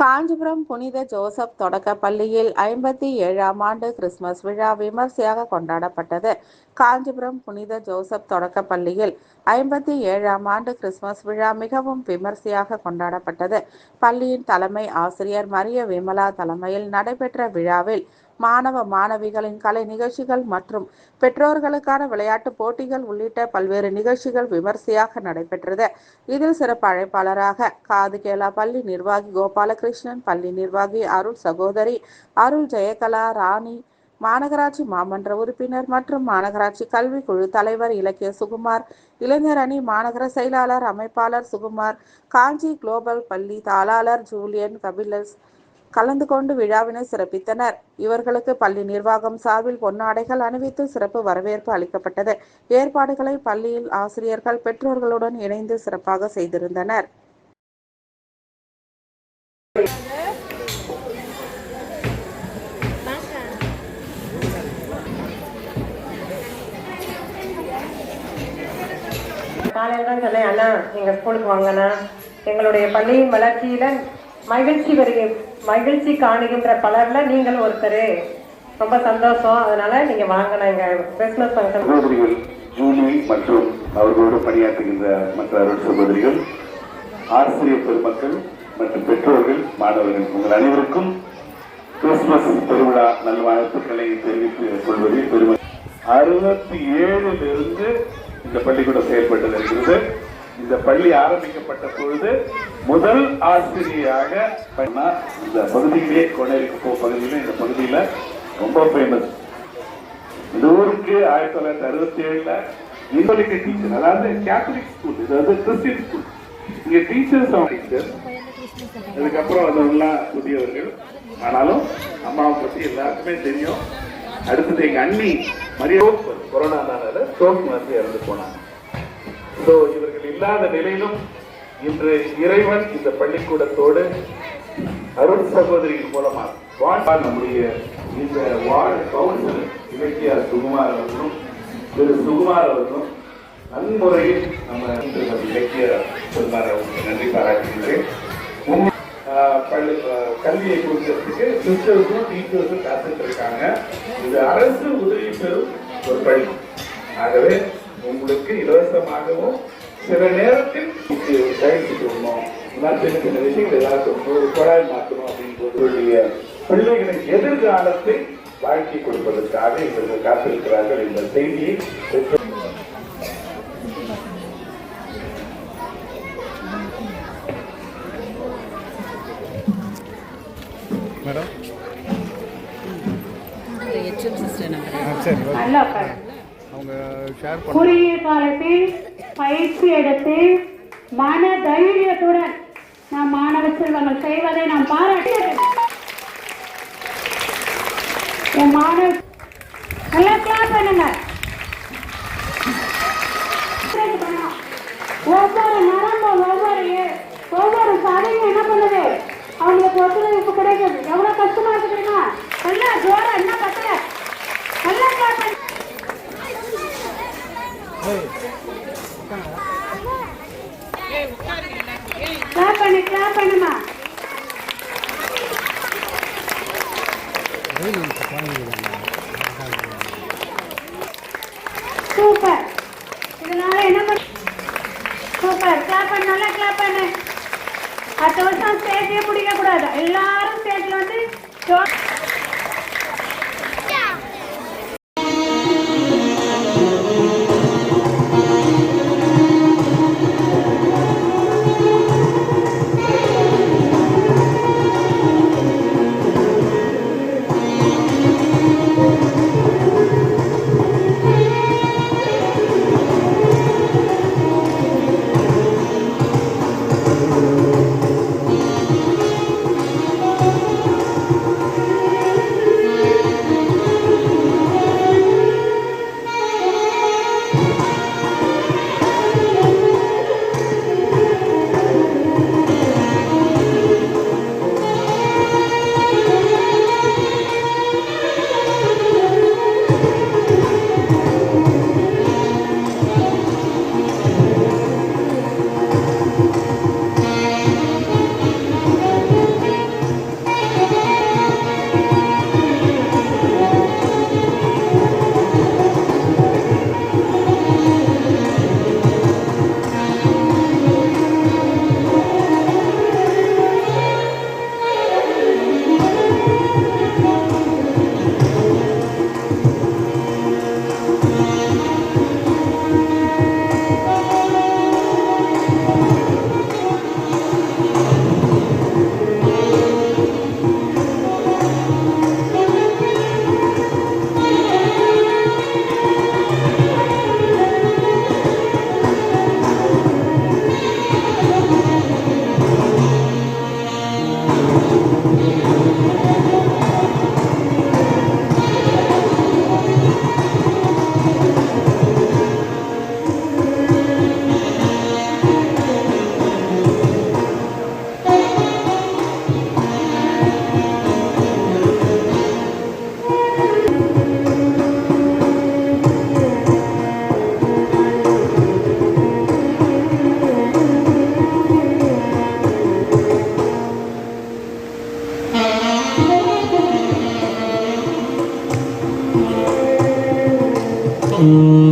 காஞ்சிபுரம் புனித ஜோசப் தொடக்க பள்ளியில் 57ஆம் ஆண்டு கிறிஸ்துமஸ் விழா விமர்சையாக கொண்டாடப்பட்டது. காஞ்சிபுரம் புனித ஜோசப் தொடக்க பள்ளியில் 57ஆம் ஆண்டு கிறிஸ்துமஸ் விழா மிகவும் விமர்சையாக கொண்டாடப்பட்டது. பள்ளியின் தலைமை ஆசிரியர் மரிய விமலா தலைமையில் நடைபெற்ற விழாவில் மாணவ மாணவிகளின் கலை நிகழ்ச்சிகள் மற்றும் பெற்றோர்களுக்கான விளையாட்டுப் போட்டிகள் உள்ளிட்ட பல்வேறு நிகழ்ச்சிகள் விமர்சையாக நடைபெற்றது. இதில் சிறப்பு அழைப்பாளராக காதுகேளா பள்ளி நிர்வாகி கோபாலகிருஷ்ணன், பள்ளி நிர்வாகி அருள் சகோதரி அருள் ஜெயகலா ராணி, மாநகராட்சி மாமன்ற உறுப்பினர் மற்றும் மாநகராட்சி கல்வி குழு தலைவர் இலக்கிய சுகுமார், இளைஞர் அணி மாநகர செயலாளர் அமைப்பாளர் சுகுமார், காஞ்சி குளோபல் பள்ளி தாளாளர் ஜூலியன் கபிலஸ் கலந்து கொண்டு விழாவினை சிறப்பித்தனர். இவர்களுக்கு பள்ளி நிர்வாகம் சார்பில் பொன்னாடைகள் அணிவித்து சிறப்பு வரவேற்பு அளிக்கப்பட்டது. ஏற்பாடுகளை பள்ளியில் ஆசிரியர்கள் பெற்றோர்களுடன் இணைந்து சிறப்பாக செய்திருந்தனர். காலையில் தான் சொன்னேன், அண்ணா எங்கள் ஸ்கூலுக்கு வாங்கண்ணா, எங்களுடைய பள்ளியின் வளர்ச்சியில மகிழ்ச்சி காணுகின்ற பலர்ல நீங்கள் ஒருத்தர், ரொம்ப சந்தோஷம், அதனால நீங்க வாங்கண்ணா எங்க கிறிஸ்துமஸ் ஃபங்க்ஷன். சகோதரிகள் ஜூலி மற்றும் அவர்களோடு பணியாற்றுகின்ற மற்ற அருள் சகோதரிகள், ஆசிரியர் பெருமக்கள் மற்றும் பெற்றோர்கள், மாணவர்கள், உங்கள் அனைவருக்கும் கிறிஸ்துமஸ் பெருவிழா நல்வாழ்த்துக்களை தெரிவித்துக் கொள்வதில் பெருமை. 67 இந்த பள்ளிக்கூடம் செயல்பட்டு இருக்கிறது. இந்த பள்ளி ஆரம்பிக்கப்பட்ட பொழுது முதல் ஆசிரியராக இந்த பகுதியிலே கொனேரிக்குப்போ பகுதியில இந்த பகுதியில ரொம்ப ஃபேமஸ். இந்த ஊருக்கு 1967 இன்வெலிக்க டீச்சர், அதாவது கேத்தலிக் ஸ்கூல், இது வந்து கிறிஸ்டியன் ஸ்கூல். இங்க டீச்சர்ஸ் டீச்சர், அதுக்கப்புறம் அதெல்லாம் புதியவர்கள். ஆனாலும் அம்மாவை பத்தி எல்லாருக்குமே தெரியும். அடுத்தது எங்க அண்ணி மரியோ கொரோனானால ஸ்ட்ரோக் வந்து இறந்து போனாங்க. இவர்கள் இல்லாத நிலையிலும் இன்று இறைவன் இந்த பள்ளிக்கூடத்தோடு அருள் சகோதரிகள் மூலமாக நம்முடைய இந்த வார்டு கவுன்சிலர் இலக்கிய சுகுமார் அவர்களும் திரு சுகுமார் அவர்களும் நன்முறையில் நம்ம இலக்கிய சுகுமார் அவர்களுக்கு நன்றி பாராட்டுகின்றேன். கல்வியை கொடுக்கறதுக்கு சிஸ்டர்ஸும் டீச்சர்ஸும் காத்துட்டு இருக்காங்க. இது அரசு உதவி பெறும் ஒரு பள்ளி. ஆகவே உங்களுக்கு இலவசமாகவும் சில நேரத்தில் பயிற்சி கொடுக்கணும், சின்ன சின்ன விஷயங்கள் எல்லாருக்கும் குழாய் மாற்றணும் அப்படின்னு பிள்ளைகளின் எதிர்காலத்தை வாழ்க்கை கொடுப்பதற்காக இவர்கள் காத்திருக்கிறார்கள் என்ற செய்தியை குறுகிய காலத்தில் பயிற்சி எடுத்து மன தைரியத்துடன் நாம் மாணவ செல்வங்கள் செய்வதை நாம் பாராட்டுகிறோம். நல்லா கிளாஸ் பண்ணுங்க. ஒவ்வொரு நரம்பும் ஒவ்வொரு சதையும் என்ன பண்ணுது, அவங்களுக்கு ஒத்துழைப்பு கிடைக்குது. எவ்வளவு கஷ்டமா இருக்கு தெரியுமா? நல்லா ஜோரா என்ன கத்துற, நல்லா கிளாஸ் பண்ணு. கிளாப் பண்ணுமா. சூப்பர். இதனால என்ன பண்ண, சூப்பர். கிளாப் பண்ண, நல்லா கிளாப் பண்ணு. அடுத்த வருஷம் ஸ்டேஜே பிடிக்க கூடாது, எல்லாரும் ஸ்டேஜ்ல வந்து Mm-hmm.